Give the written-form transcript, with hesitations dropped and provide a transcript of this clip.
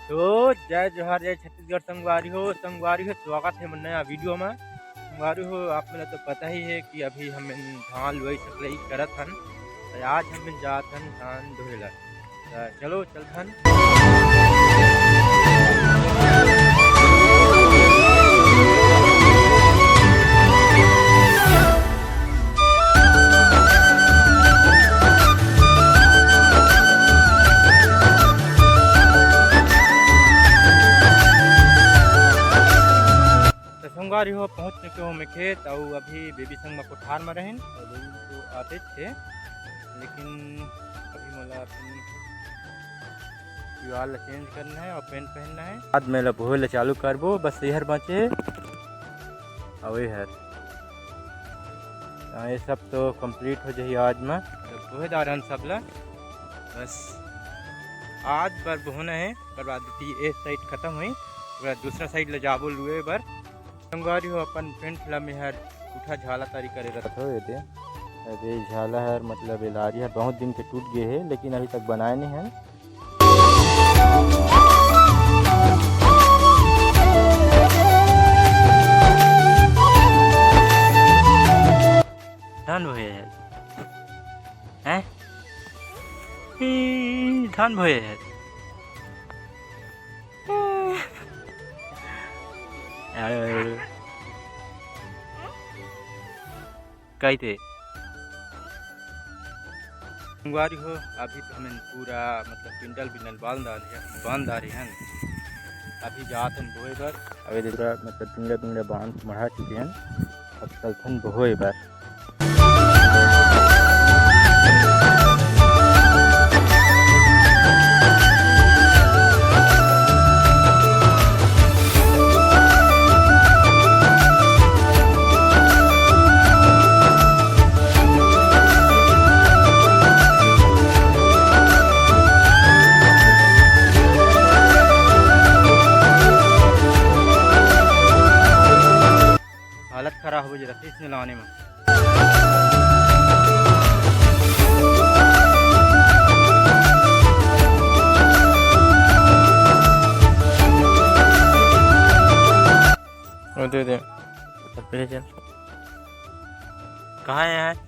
तो जय जोहार जय छत्तीसगढ़ संगवारी हो स्वागत है मन नया वीडियो में। संगवारी हो आप लोग तो पता ही है कि अभी हम धान लुआई सकलई करत हन। तो आज हम जात हन धान धोए ला। तो चलो चलथन। संगवारी हो पहुँच चुके हो मैं खेत और अभी बेबी संग में कोठार में रहें और बेबी तो आते थे, लेकिन अभी मोला अपनी दीवार चेंज करना है और पेंट पहनना है। बाद में बोहे चालू करबो, बस यहर बचे और यहर ये सब तो कंप्लीट हो जाए आज में। बोहेदार हन सब ला बस आज बार बोहना है, पर बाद एक साइड खत्म हुई दूसरा साइड ले जाबो लुए बर। संगवारी हो अपन फ्रेंड ला में हर उठा झाला तारी करे रखत हो ये अरे झाला हर मतलब लारी हर बहुत दिन के टूट गए है, लेकिन अभी तक बनाए नहीं है। धान भोए है हैं धान भोए है कही थे संगवारी हो अभी तो हमें पूरा मतलब पिंडल बांध रहे हैं। अभी जात हम बोए बर अभी दूसरा मतलब पिंडा बांध मढ़ा चुके हैं। अब चलथन बोए बर। हालत खराब हो जाती है इसने लाने में। दे चल कहाँ है?